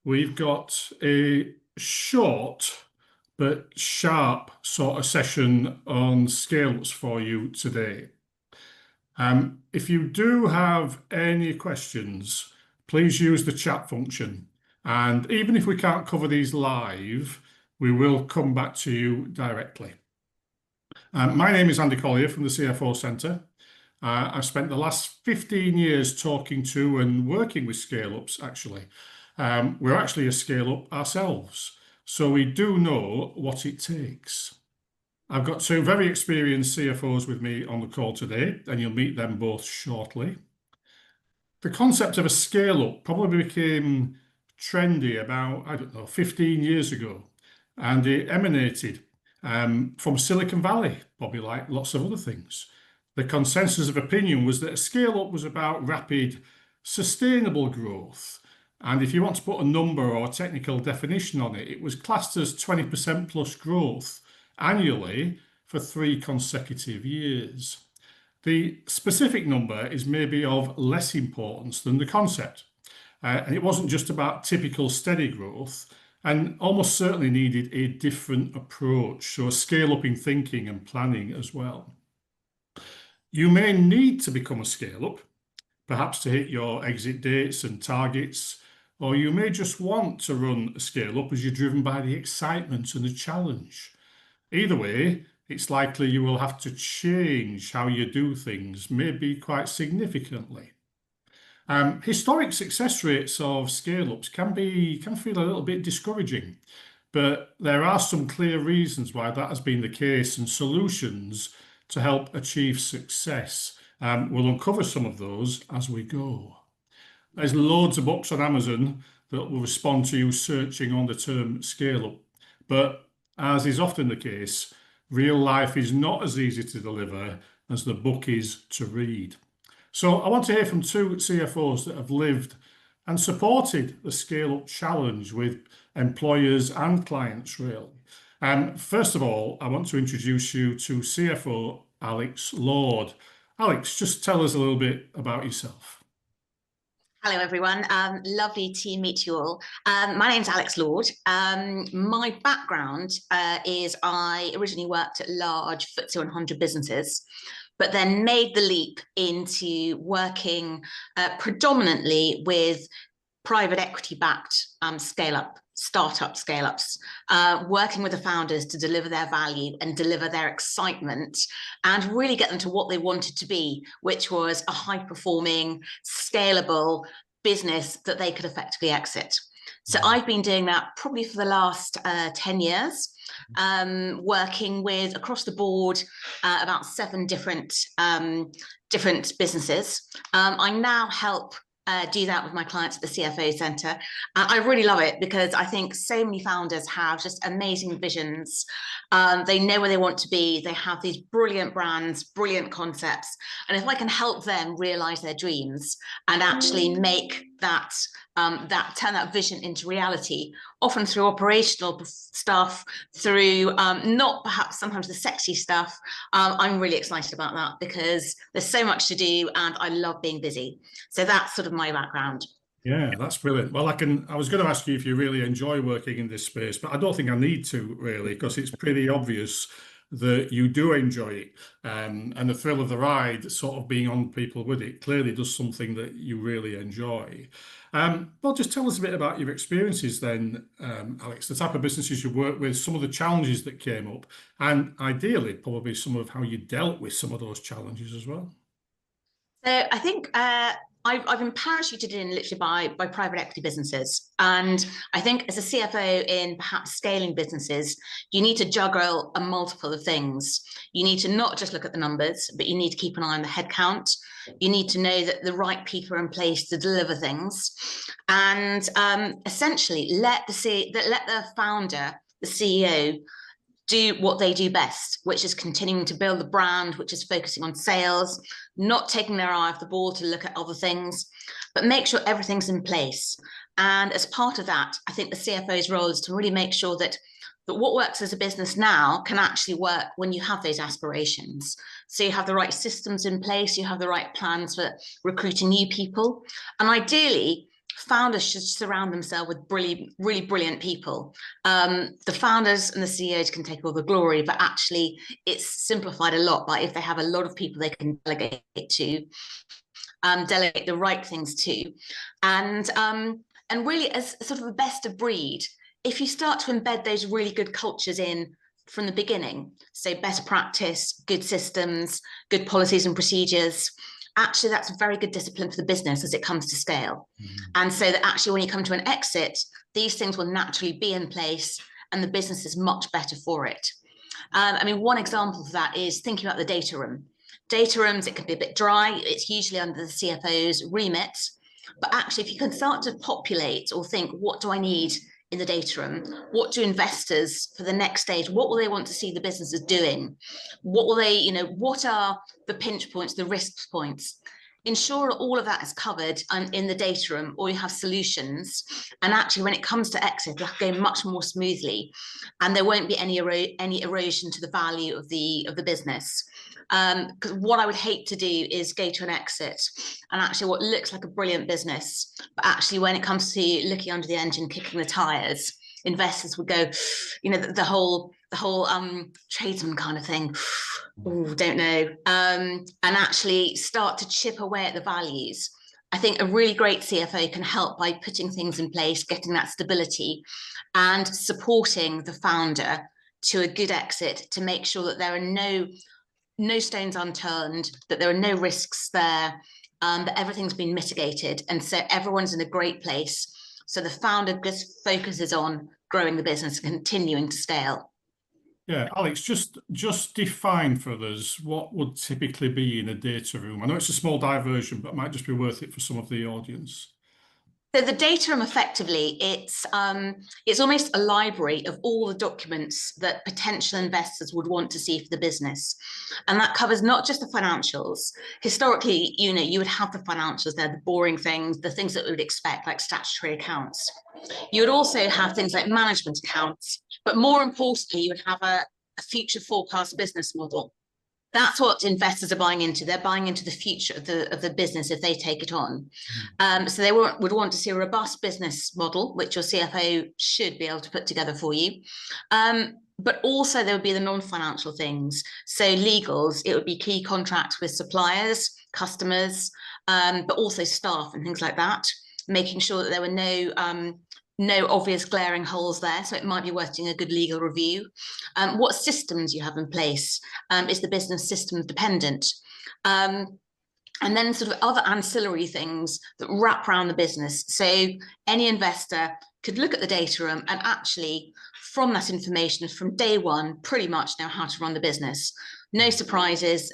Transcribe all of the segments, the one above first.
we've got a short but sharp sort of session on scale-ups for you today. If you do have any questions, please use the chat function. And even if we can't cover these live, we will come back to you directly. My name is Andy Collier from the CFO Centre. I've spent the last 15 years talking to and working with scale-ups, actually. We're actually a scale-up ourselves, so we do know what it takes. I've got two very experienced CFOs with me on the call today, and you'll meet them both shortly. The concept of a scale-up probably became trendy about, I don't know, 15 years ago, and it emanated from Silicon Valley, probably like lots of other things. The consensus of opinion was that a scale-up was about rapid, sustainable growth. And if you want to put a number or a technical definition on it, it was classed as 20% plus growth annually for 3 consecutive years. The specific number is maybe of less importance than the concept. And it wasn't just about typical steady growth, and almost certainly needed a different approach, so a scale up in thinking and planning as well. You may need to become a scale up, perhaps to hit your exit dates and targets, or you may just want to run a scale up as you're driven by the excitement and the challenge. Either way, it's likely you will have to change how you do things, maybe quite significantly. Historic success rates of scale-ups can feel a little bit discouraging, but there are some clear reasons why that has been the case and solutions to help achieve success. We'll uncover some of those as we go. There's loads of books on Amazon that will respond to you searching on the term scale-up, but as is often the case, real life is not as easy to deliver as the book is to read. So I want to hear from two CFOs that have lived and supported the scale-up challenge with employers and clients, really. First of all, I want to introduce you to CFO Alex Lord. Alex, just tell us a little bit about yourself. Hello, everyone. Lovely to meet you all. My name's Alex Lord. My background is I originally worked at large FTSE 100 businesses, but then made the leap into working predominantly with private equity-backed startup scale-ups, working with the founders to deliver their value and deliver their excitement and really get them to what they wanted to be, which was a high-performing, scalable business that they could effectively exit. So I've been doing that probably for the last 10 years, working with across the board about 7 different businesses. I now help do that with my clients at the CFO Centre. I really love it because I think so many founders have just amazing visions. They know where they want to be. They have these brilliant brands, brilliant concepts. And if I can help them realize their dreams and actually make that turn that vision into reality, often through operational stuff, through not perhaps sometimes the sexy stuff, I'm really excited about that because there's so much to do and I love being busy. So that's sort of my background. Yeah, that's brilliant. Well, I was going to ask you if you really enjoy working in this space, but I don't think I need to really, because it's pretty obvious that you do enjoy it. And the thrill of the ride, sort of being on people with it, clearly does something that you really enjoy. Well, just tell us a bit about your experiences then, Alex, the type of businesses you work with, some of the challenges that came up, and ideally, probably some of how you dealt with some of those challenges as well. So I think I've been parachuted in literally by private equity businesses. And I think as a CFO in perhaps scaling businesses, you need to juggle a multiple of things. You need to not just look at the numbers, but you need to keep an eye on the headcount. You need to know that the right people are in place to deliver things. And essentially let the founder, the CEO, do what they do best, which is continuing to build the brand, which is focusing on sales, not taking their eye off the ball to look at other things, but make sure everything's in place. And as part of that, I think the CFO's role is to really make sure that what works as a business now can actually work when you have those aspirations. So you have the right systems in place, you have the right plans for recruiting new people. And ideally, founders should surround themselves with really brilliant people. The founders and the CEOs can take all the glory, but actually it's simplified a lot by if they have a lot of people they can delegate to, delegate the right things to, and really as sort of a best of breed, if you start to embed those really good cultures in from the beginning, so better practice, good systems, good policies and procedures, actually that's a very good discipline for the business as it comes to scale. And so that actually when you come to an exit, these things will naturally be in place and the business is much better for it. I mean, one example of that is thinking about the data room. Data rooms, it can be a bit dry. It's usually under the CFO's remit. But actually, if you can start to populate or think, what do I need in the data room? What do investors for the next stage, what will they want to see the businesses doing? What will they, what are the pinch points, the risk points? Ensure all of that is covered in the data room, or you have solutions. And actually, when it comes to exit, it'll go much more smoothly, and there won't be any erosion to the value of the business. Because what I would hate to do is go to an exit and actually what looks like a brilliant business, but actually when it comes to looking under the engine, kicking the tires, investors would go, the whole tradesman kind of thing. Oh, don't know. And actually start to chip away at the values. I think a really great CFO can help by putting things in place, getting that stability, and supporting the founder to a good exit to make sure that there are no stones unturned, that there are no risks there, that everything's been mitigated. And so everyone's in a great place. So the founder just focuses on growing the business and continuing to scale. Yeah, Alex, just define for us what would typically be in a data room. I know it's a small diversion, but it might just be worth it for some of the audience. So the data room, effectively, it's almost a library of all the documents that potential investors would want to see for the business, and that covers not just the financials. Historically, you would have the financials there, the boring things, the things that we would expect, like statutory accounts. You would also have things like management accounts, but more importantly, you would have a future forecast business model. That's what investors are buying into. They're buying into the future of the business if they take it on. So they would want to see a robust business model, which your CFO should be able to put together for you. But also there would be the non-financial things. So legals, it would be key contracts with suppliers, customers, but also staff and things like that, making sure that there were no obvious glaring holes there, so it might be worth doing a good legal review. What systems you have in place, is the business system dependent? And then sort of other ancillary things that wrap around the business. So any investor could look at the data room and actually, from that information, from day one, pretty much know how to run the business. No surprises,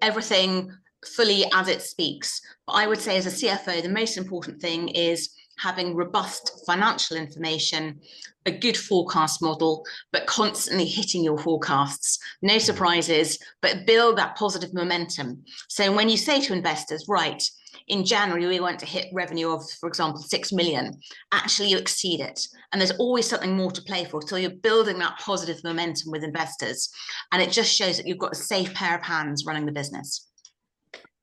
everything fully as it speaks. But I would say as a CFO, the most important thing is having robust financial information, a good forecast model, but constantly hitting your forecasts. No surprises, but build that positive momentum. So when you say to investors, right, in January, we want to hit revenue of, for example, 6 million, actually you exceed it. And there's always something more to play for. So you're building that positive momentum with investors. And it just shows that you've got a safe pair of hands running the business.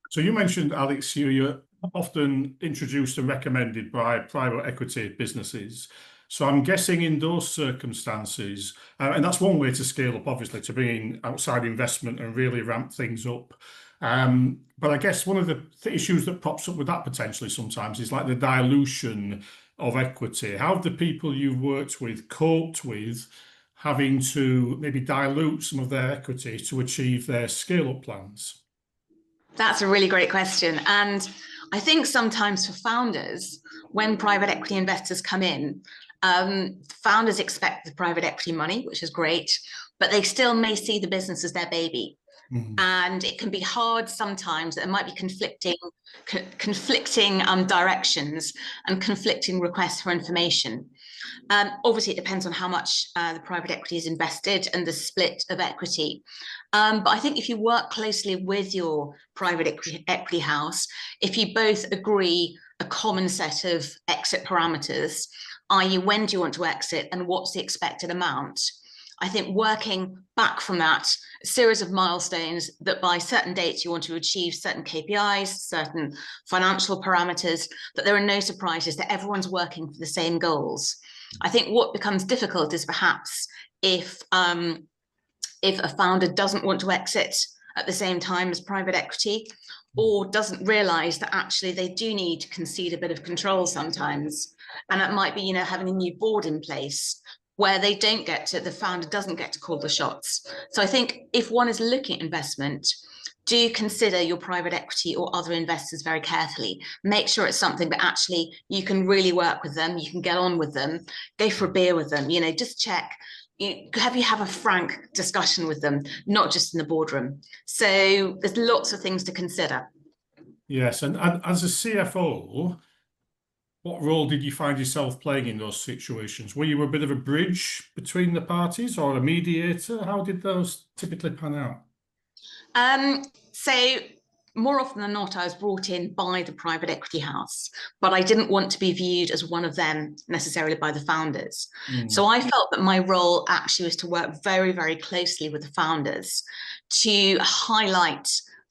So you mentioned, Alex, you're often introduced and recommended by private equity businesses. So I'm guessing in those circumstances, and that's one way to scale up, obviously, to bring in outside investment and really ramp things up. But I guess one of the issues that pops up with that potentially sometimes is like the dilution of equity. How have the people you've worked with coped with having to maybe dilute some of their equity to achieve their scale-up plans? That's a really great question. And I think sometimes for founders, when private equity investors come in, founders expect the private equity money, which is great, but they still may see the business as their baby. And it can be hard sometimes. There might be conflicting directions and conflicting requests for information. Obviously, it depends on how much the private equity is invested and the split of equity. But I think if you work closely with your private equity house, if you both agree a common set of exit parameters, i.e. when do you want to exit and what's the expected amount, I think working back from that, a series of milestones that by certain dates you want to achieve certain KPIs, certain financial parameters, that there are no surprises, that everyone's working for the same goals. I think what becomes difficult is perhaps if a founder doesn't want to exit at the same time as private equity, or doesn't realize that actually they do need to concede a bit of control sometimes. And that might be, having a new board in place where the founder doesn't get to call the shots. So I think if one is looking at investment, do consider your private equity or other investors very carefully. Make sure it's something that actually you can really work with them, you can get on with them, go for a beer with them, just check. Have a frank discussion with them, not just in the boardroom. So there's lots of things to consider. Yes, and as a CFO, what role did you find yourself playing in those situations? Were you a bit of a bridge between the parties or a mediator? How did those typically pan out? So more often than not, I was brought in by the private equity house, but I didn't want to be viewed as one of them necessarily by the founders. So I felt that my role actually was to work very, very closely with the founders to highlight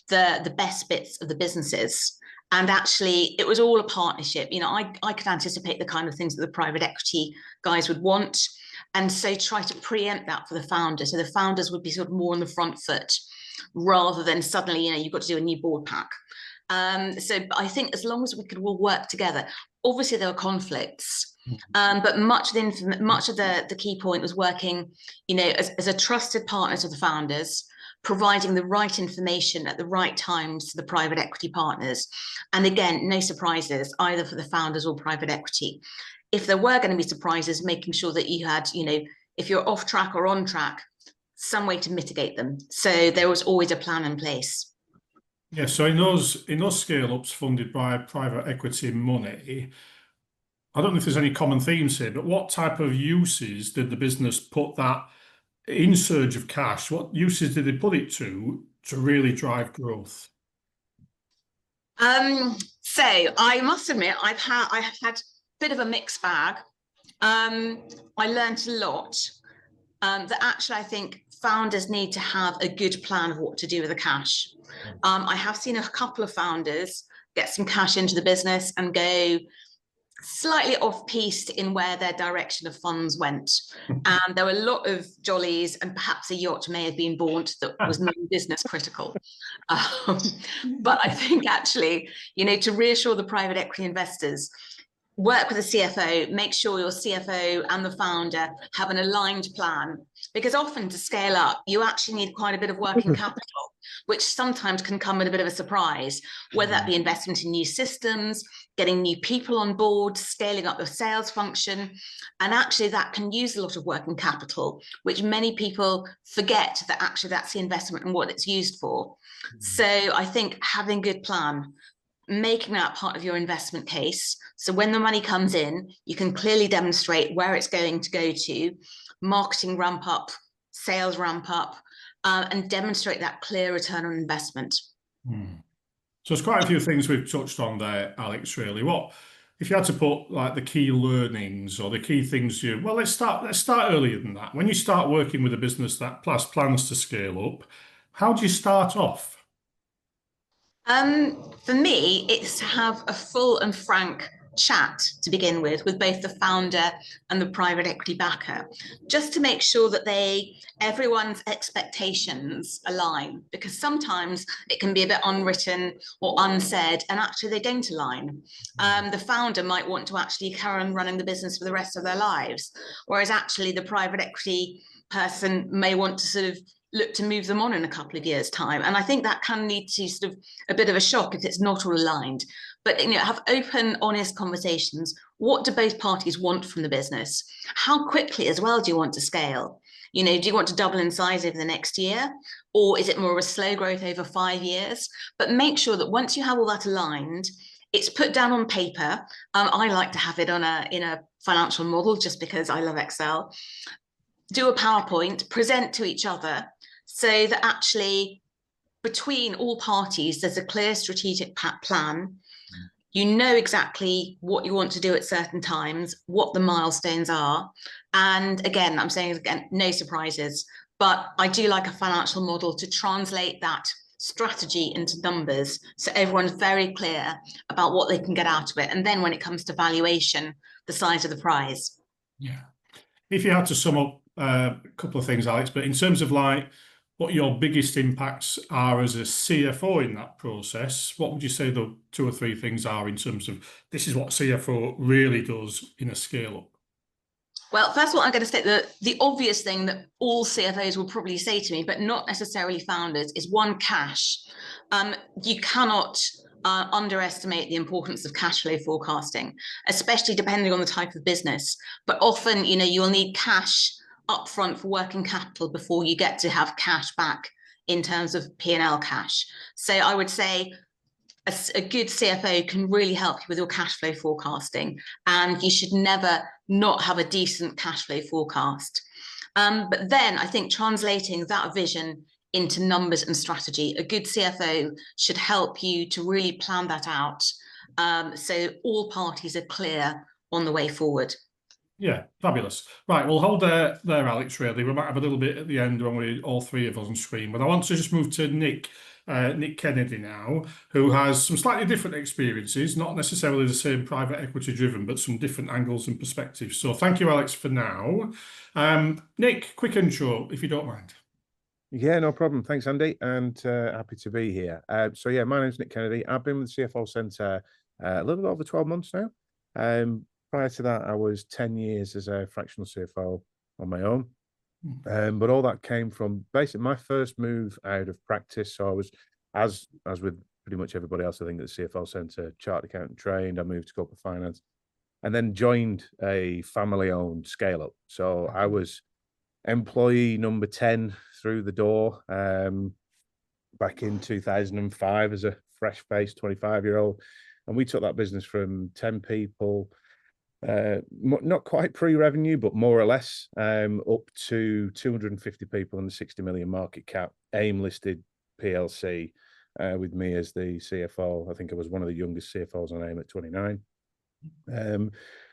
the best bits of the businesses. And actually, it was all a partnership. I could anticipate the kind of things that the private equity guys would want. And so try to preempt that for the founders. So the founders would be sort of more on the front foot, rather than suddenly, you've got to do a new board pack. So I think as long as we could all work together, obviously there were conflicts, but much of the key point was working, as a trusted partner to the founders, providing the right information at the right times to the private equity partners. And again, no surprises either for the founders or private equity. If there were going to be surprises, making sure that you had, if you're off track or on track, some way to mitigate them. So there was always a plan in place. Yeah, so in those scale-ups funded by private equity money, I don't know if there's any common themes here, but what type of uses did the business put that in surge of cash? What uses did they put it to really drive growth? So I must admit, I have had a bit of a mixed bag. I learned a lot. That actually I think founders need to have a good plan of what to do with the cash. I have seen a couple of founders get some cash into the business and go slightly off-piste in where their direction of funds went. And there were a lot of jollies, and perhaps a yacht may have been bought that was non-business critical. But I think actually, to reassure the private equity investors, work with a CFO, make sure your CFO and the founder have an aligned plan, because often to scale up, you actually need quite a bit of working capital, which sometimes can come at a bit of a surprise, whether that be investment in new systems, getting new people on board, scaling up your sales function. And actually that can use a lot of working capital, which many people forget that actually that's the investment and what it's used for. So I think having a good plan, making that part of your investment case. So when the money comes in, you can clearly demonstrate where it's going to go to, marketing ramp up, sales ramp up, and demonstrate that clear return on investment. So there's quite a few things we've touched on there, Alex, really. What, if you had to put like the key learnings or the key things let's start earlier than that. When you start working with a business that plans to scale up, how do you start off? For me, it's to have a full and frank chat to begin with both the founder and the private equity backer, just to make sure that everyone's expectations align, because sometimes it can be a bit unwritten or unsaid and actually they don't align. The founder might want to actually carry on running the business for the rest of their lives, whereas actually the private equity person may want to sort of look to move them on in a couple of years' time. And I think that can lead to sort of a bit of a shock if it's not all aligned. But have open, honest conversations. What do both parties want from the business? How quickly as well do you want to scale? Do you want to double in size over the next year? Or is it more of a slow growth over 5 years? But make sure that once you have all that aligned, it's put down on paper. I like to have it in a financial model just because I love Excel. Do a PowerPoint, present to each other, so that actually between all parties, there's a clear strategic plan. You know exactly what you want to do at certain times, what the milestones are. And again, I'm saying again, no surprises, but I do like a financial model to translate that strategy into numbers so everyone's very clear about what they can get out of it. And then when it comes to valuation, the size of the prize. Yeah. If you had to sum up a couple of things, Alex, but in terms of like what your biggest impacts are as a CFO in that process, what would you say the two or three things are in terms of this is what CFO really does in a scale up? Well, first of all, I'm going to state the obvious thing that all CFOs will probably say to me, but not necessarily founders, is one, cash. You cannot underestimate the importance of cash flow forecasting, especially depending on the type of business. But often, you'll need cash upfront for working capital before you get to have cash back in terms of P&L cash. So I would say a good CFO can really help you with your cash flow forecasting, and you should never not have a decent cash flow forecast. But then I think translating that vision into numbers and strategy, a good CFO should help you to really plan that out, so all parties are clear on the way forward. Yeah, fabulous. Right, we'll hold there, Alex, really. We might have a little bit at the end when we all three of us on screen, but I want to just move to Nick Kennedy now, who has some slightly different experiences, not necessarily the same private equity driven, but some different angles and perspectives. So thank you, Alex, for now. Nick, quick intro, if you don't mind. Yeah, no problem. Thanks, Andy, and happy to be here. So yeah, my name's Nick Kennedy. I've been with the CFO Centre a little bit over 12 months now. Prior to that, I was 10 years as a fractional CFO on my own. But all that came from basically my first move out of practice. So I was, as with pretty much everybody else, I think at the CFO Centre, chartered accountant trained. I moved to corporate finance, and then joined a family-owned scale-up. So I was employee number 10 through the door back in 2005 as a fresh-faced 25-year-old. And we took that business from 10 people, not quite pre-revenue, but more or less, up to 250 people and the 60 million market cap, AIM-listed PLC, with me as the CFO. I think I was one of the youngest CFOs on AIM at 29.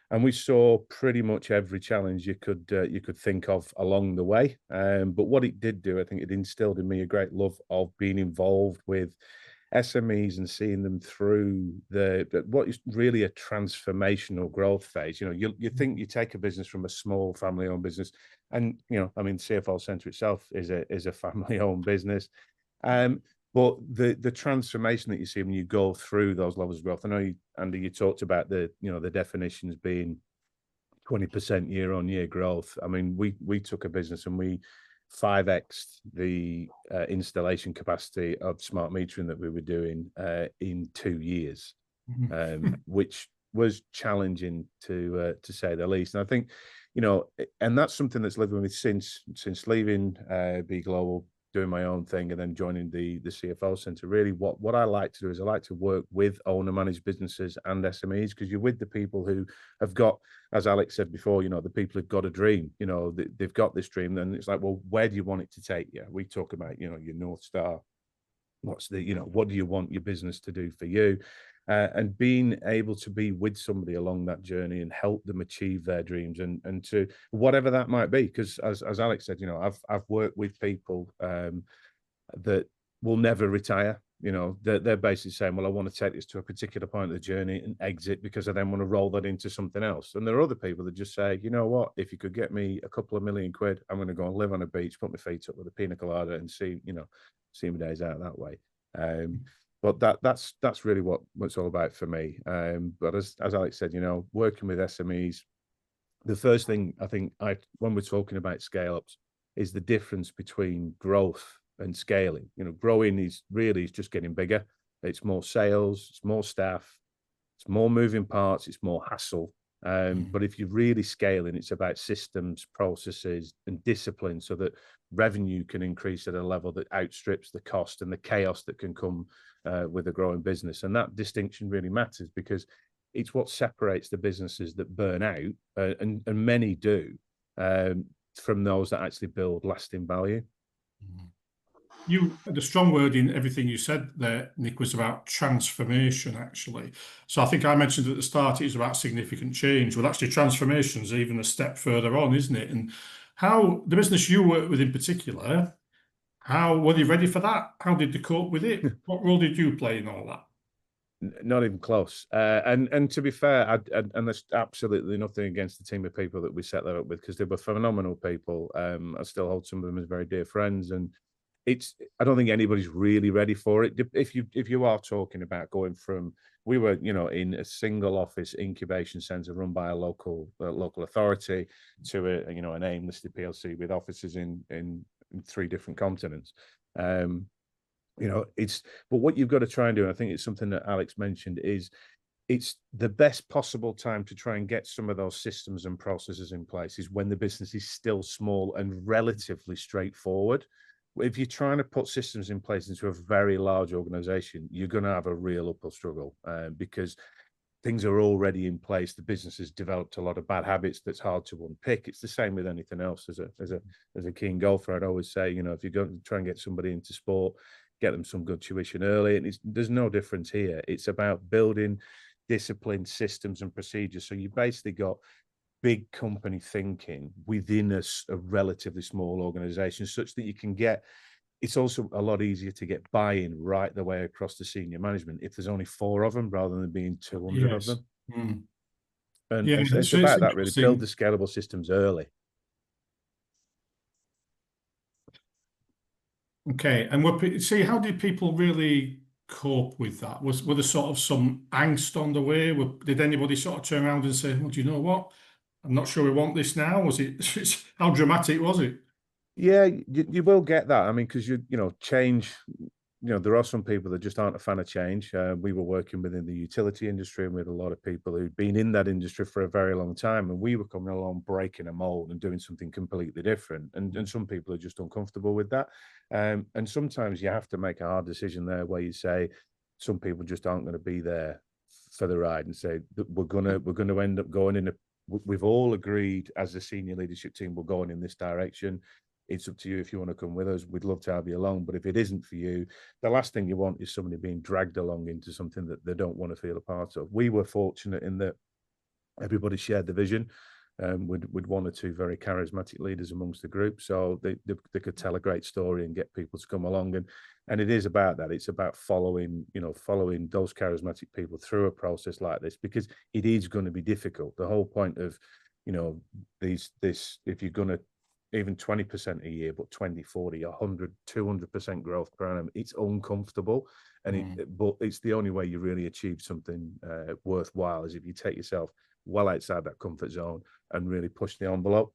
And we saw pretty much every challenge you could think of along the way. But what it did do, I think it instilled in me a great love of being involved with SMEs and seeing them through what is really a transformational growth phase. You think you take a business from a small family-owned business, and I mean, CFO Centre itself is a family-owned business. But the transformation that you see when you go through those levels of growth, I know, Andy, you talked about the definitions being 20% year-on-year growth. I mean, we took a business and we 5x'd the installation capacity of smart metering that we were doing in 2 years, which was challenging to say the least. And I think, and that's something that's lived with me since leaving B Global, doing my own thing, and then joining the CFO Centre. Really, what I like to do is I like to work with owner-managed businesses and SMEs, because you're with the people who have got, as Alex said before, the people who've got a dream. They've got this dream, and it's like, well, where do you want it to take you? We talk about, your North Star. What's the, what do you want your business to do for you? And being able to be with somebody along that journey and help them achieve their dreams, and to whatever that might be. Because as Alex said, I've worked with people that will never retire. They're basically saying, well, I want to take this to a particular point of the journey and exit because I then want to roll that into something else. And there are other people that just say, you know what, if you could get me a couple of million quid, I'm going to go and live on a beach, put my feet up with a pina colada and see my days out that way. But that's really what it's all about for me. But as Alex said, working with SMEs, the first thing I think when we're talking about scale ups is the difference between growth and scaling. Growing is just getting bigger. It's more sales, it's more staff, it's more moving parts, it's more hassle. But if you're really scaling, it's about systems, processes, and discipline, so that revenue can increase at a level that outstrips the cost and the chaos that can come with a growing business. And that distinction really matters, because it's what separates the businesses that burn out, and many do, from those that actually build lasting value. the strong word in everything you said there, Nick, was about transformation, actually. So I think I mentioned at the start it was about significant change. Well, actually, transformation's even a step further on, isn't it? And how the business you work with in particular, how were they ready for that? How did they cope with it? What role did you play in all that? Not even close. And to be fair, and there's absolutely nothing against the team of people that we set that up with, because they were phenomenal people. I still hold some of them as very dear friends, and I don't think anybody's really ready for it. If you are talking about going from, we were, in a single office incubation center run by a local authority to an AIM listed PLC with offices in 3 different continents. But what you've got to try and do, and I think it's something that Alex mentioned, is it's the best possible time to try and get some of those systems and processes in place is when the business is still small and relatively straightforward. If you're trying to put systems in place into a very large organization, you're going to have a real uphill struggle because things are already in place. The business has developed a lot of bad habits that's hard to unpick. It's the same with anything else. As a keen golfer, I'd always say, if you're going to try and get somebody into sport, get them some good tuition early. And there's no difference here. It's about building disciplined systems and procedures. So you basically got big company thinking within a relatively small organization, such that you can get, it's also a lot easier to get buy-in right the way across the senior management if there's only 4 of them rather than being 200 of them. Mm. And Yeah, it's about that, really. Build the scalable systems early. Okay, and see, how did people really cope with that? Were there sort of some angst on the way? Did anybody sort of turn around and say, "Well, do you know what? I'm not sure we want this now"? Was it how dramatic was it? Yeah, you will get that. I mean, because change. There are some people that just aren't a fan of change. We were working within the utility industry, and we had a lot of people who'd been in that industry for a very long time, and we were coming along breaking a mold and doing something completely different. And some people are just uncomfortable with that. And sometimes you have to make a hard decision there, where you say some people just aren't going to be there for the ride, and say that we're gonna end up going in a. We've all agreed as a senior leadership team we're going in this direction. It's up to you if you want to come with us. We'd love to have you along. But if it isn't for you, the last thing you want is somebody being dragged along into something that they don't want to feel a part of. We were fortunate in that everybody shared the vision, with 1 or 2 very charismatic leaders amongst the group. So they could tell a great story and get people to come along. And it is about that. It's about following those charismatic people through a process like this, because it is going to be difficult. The whole point of, if you're going to, even 20% a year, but 20, 40, 100, 200% growth per annum, it's uncomfortable. But it's the only way you really achieve something worthwhile, is if you take yourself well outside that comfort zone and really push the envelope.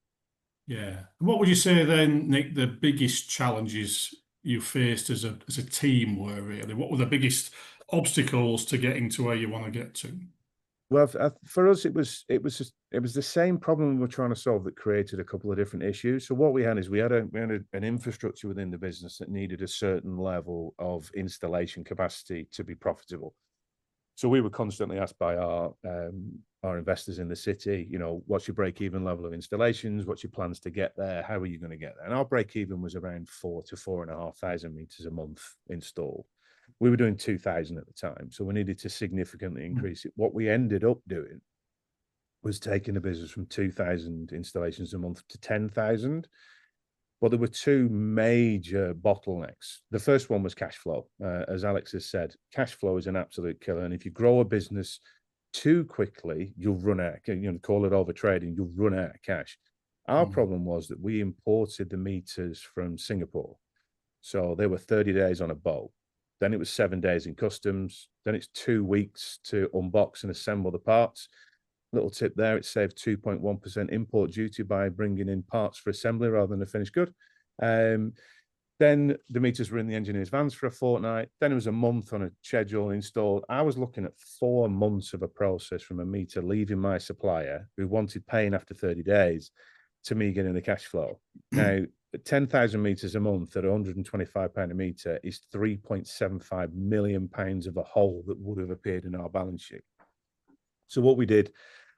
Yeah. And what would you say then, Nick, the biggest challenges you faced as a team were really? What were the biggest obstacles to getting to where you want to get to? Well, for us, it was the same problem we were trying to solve that created a couple of different issues. So what we had is we had an infrastructure within the business that needed a certain level of installation capacity to be profitable. So we were constantly asked by our investors in the city, what's your break-even level of installations? What's your plans to get there? How are you going to get there? And our break-even was around 4 to 4,500 meters a month installed. We were doing 2,000 at the time, so we needed to significantly increase it. What we ended up doing was taking the business from 2,000 installations a month to 10,000. Well, there were 2 major bottlenecks. The first one was cash flow. As Alex has said, cash flow is an absolute killer. And if you grow a business too quickly, you'll run out, call it overtrading, you'll run out of cash. Our problem was that we imported the meters from Singapore. So they were 30 days on a boat. Then it was 7 days in customs. Then it's 2 weeks to unbox and assemble the parts. Little tip there, it saved 2.1% import duty by bringing in parts for assembly rather than a finished good. Then the meters were in the engineers' vans for a fortnight. Then it was a month on a schedule installed. I was looking at 4 months of a process from a meter leaving my supplier, who wanted paying after 30 days, to me getting the cash flow. Now, 10,000 meters a month at £125 a meter is £3.75 million of a hole that would have appeared in our balance sheet. So what we did,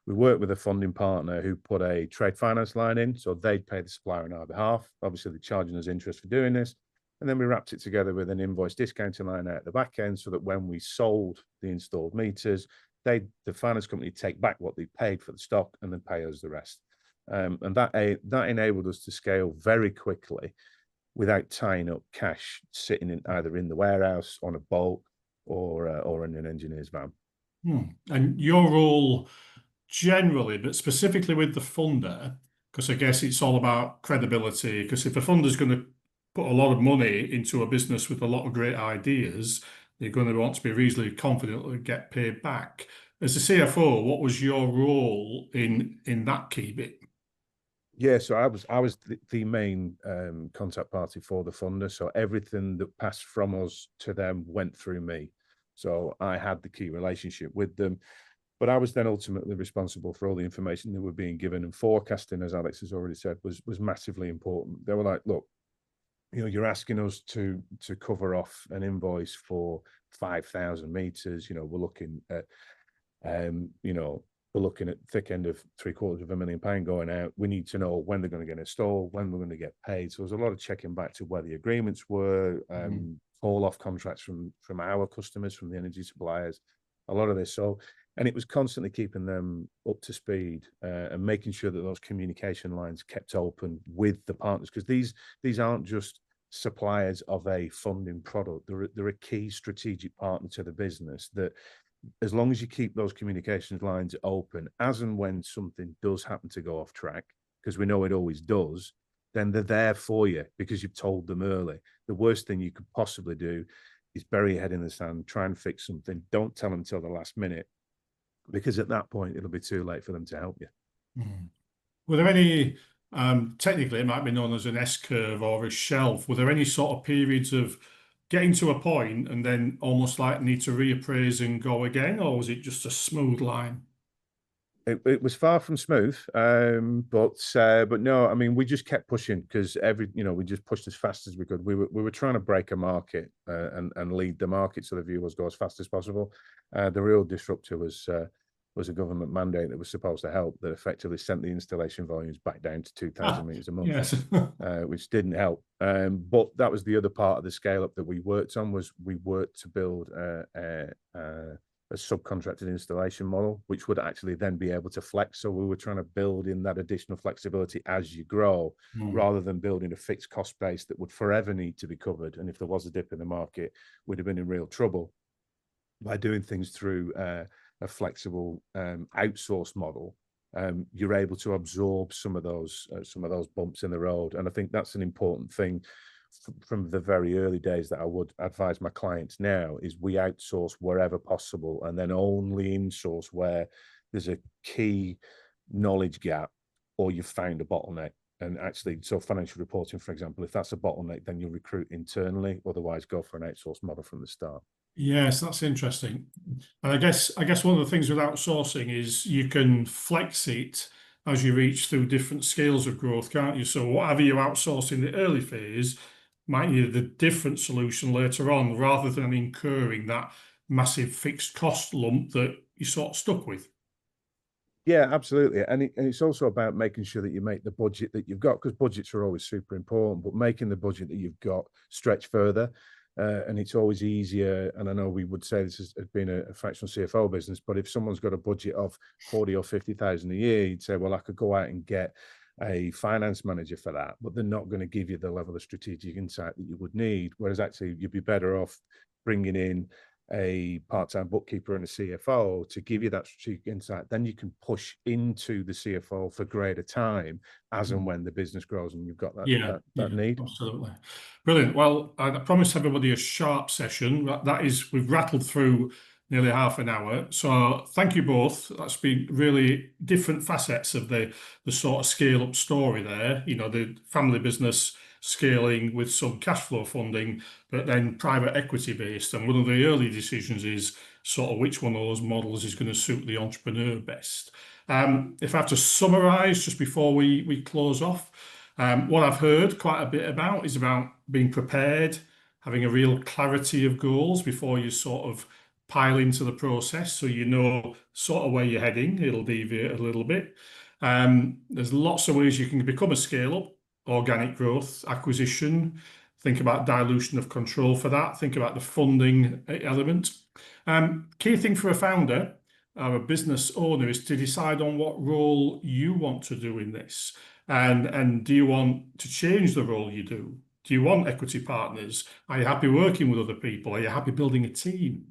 we worked with a funding partner who put a trade finance line in, so they'd pay the supplier on our behalf. Obviously, they're charging us interest for doing this. And then we wrapped it together with an invoice discounting line out at the back end so that when we sold the installed meters, the finance company take back what they paid for the stock and then pay us the rest. And that enabled us to scale very quickly without tying up cash sitting in either in the warehouse on a boat or in an engineer's van. And your role generally, but specifically with the funder, because I guess it's all about credibility, because if a funder's going to put a lot of money into a business with a lot of great ideas, they're going to want to be reasonably confident they'll get paid back. As a CFO, what was your role in that key bit? Yeah, so I was the main contact party for the funder. So everything that passed from us to them went through me. So I had the key relationship with them, but I was then ultimately responsible for all the information that were being given, and forecasting, as Alex has already said, was massively important. They were like, look, you're asking us to cover off an invoice for 5,000 meters. We're looking at we're looking at thick end of £750,000 going out. We need to know when they're going to get installed, when we're going to get paid. So there's a lot of checking back to where the agreements were, call off contracts from our customers, from the energy suppliers, a lot of this. So, and it was constantly keeping them up to speed and making sure that those communication lines kept open with the partners, because these aren't just suppliers of a funding product. They're a key strategic partner to the business that, as long as you keep those communications lines open, as and when something does happen to go off track, because we know it always does, then they're there for you because you've told them early. The worst thing you could possibly do is bury your head in the sand, try and fix something. Don't tell them until the last minute, because at that point, it'll be too late for them to help you. Were there any, technically it might be known as an S-curve or a shelf, were there any sort of periods of getting to a point and then almost like need to reappraise and go again, or was it just a smooth line? It was far from smooth, but no, I mean, we just kept pushing because we just pushed as fast as we could. We were trying to break a market and lead the market, so the view was go as fast as possible. The real disruptor was a government mandate that was supposed to help, that effectively sent the installation volumes back down to 2,000 meters a month, yes. Which didn't help. But that was the other part of the scale up that we worked on. Was we worked to build a subcontracted installation model, which would actually then be able to flex. So we were trying to build in that additional flexibility as you grow, rather than building a fixed cost base that would forever need to be covered. And if there was a dip in the market, we'd have been in real trouble. By doing things through a flexible outsourced model, you're able to absorb some of those bumps in the road. And I think that's an important thing from the very early days that I would advise my clients now, is we outsource wherever possible, and then only insource where there's a key knowledge gap or you've found a bottleneck. And actually, so financial reporting, for example, if that's a bottleneck, then you recruit internally, otherwise go for an outsourced model from the start. Yes, that's interesting. And I guess one of the things with outsourcing is you can flex it as you reach through different scales of growth, can't you? So whatever you outsource in the early phase might need a different solution later on, rather than incurring that massive fixed cost lump that you're sort of stuck with. Yeah, absolutely. And it's also about making sure that you make the budget that you've got, because budgets are always super important, but making the budget that you've got stretch further. And it's always easier. And I know we would say this has been a fractional CFO business, but if someone's got a budget of 40 or 50,000 a year, you'd say, well, I could go out and get a finance manager for that, but they're not going to give you the level of strategic insight that you would need. Whereas actually you'd be better off bringing in a part-time bookkeeper and a CFO to give you that strategic insight. Then you can push into the CFO for greater time as and when the business grows and you've got that need. Absolutely. Brilliant. Well, I promised everybody a sharp session. That is, we've rattled through nearly half an hour. So thank you both. That's been really different facets of the sort of scale up story there. The family business scaling with some cash flow funding, but then private equity based. And one of the early decisions is sort of which one of those models is going to suit the entrepreneur best. If I have to summarize just before we close off, what I've heard quite a bit about is about being prepared, having a real clarity of goals before you sort of pile into the process, so you know sort of where you're heading. It'll deviate a little bit. There's lots of ways you can become a scale up: organic growth, acquisition, Think about dilution of control for that. Think about the funding element. Key thing for a founder or a business owner is to decide on what role you want to do in this. And do you want to change the role you do? Do you want equity partners? Are you happy working with other people? Are you happy building a team?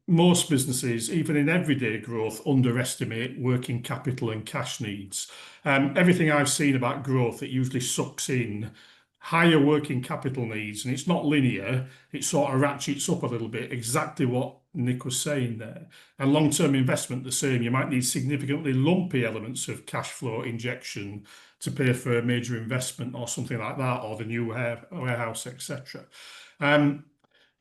Most businesses, even in everyday growth, underestimate working capital and cash needs. Everything I've seen about growth, it usually sucks in higher working capital needs, and it's not linear. It sort of ratchets up a little bit, exactly what Nick was saying there. And long-term investment, the same. You might need significantly lumpy elements of cash flow injection to pay for a major investment or something like that, or the new warehouse, etc.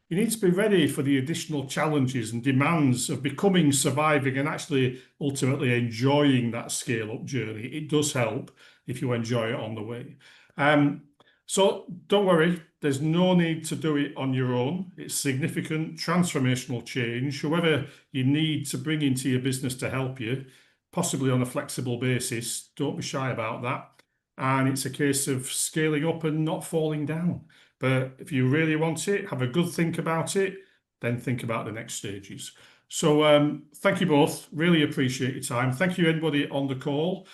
You need to be ready for the additional challenges and demands of becoming, surviving, and actually ultimately enjoying that scale-up journey. It does help if you enjoy it on the way. So don't worry, there's no need to do it on your own. It's significant transformational change. Whoever you need to bring into your business to help you, possibly on a flexible basis, don't be shy about that. And it's a case of scaling up and not falling down. But if you really want it, have a good think about it, then think about the next stages. So thank you both. Really appreciate your time. Thank you, anybody on the call.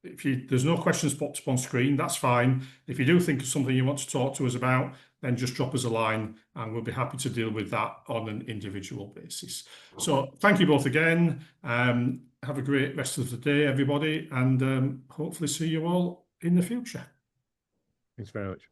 There's no questions popped up on screen, that's fine. If you do think of something you want to talk to us about, then just drop us a line and we'll be happy to deal with that on an individual basis. So thank you both again. Have a great rest of the day, everybody, and hopefully see you all in the future. Thanks very much.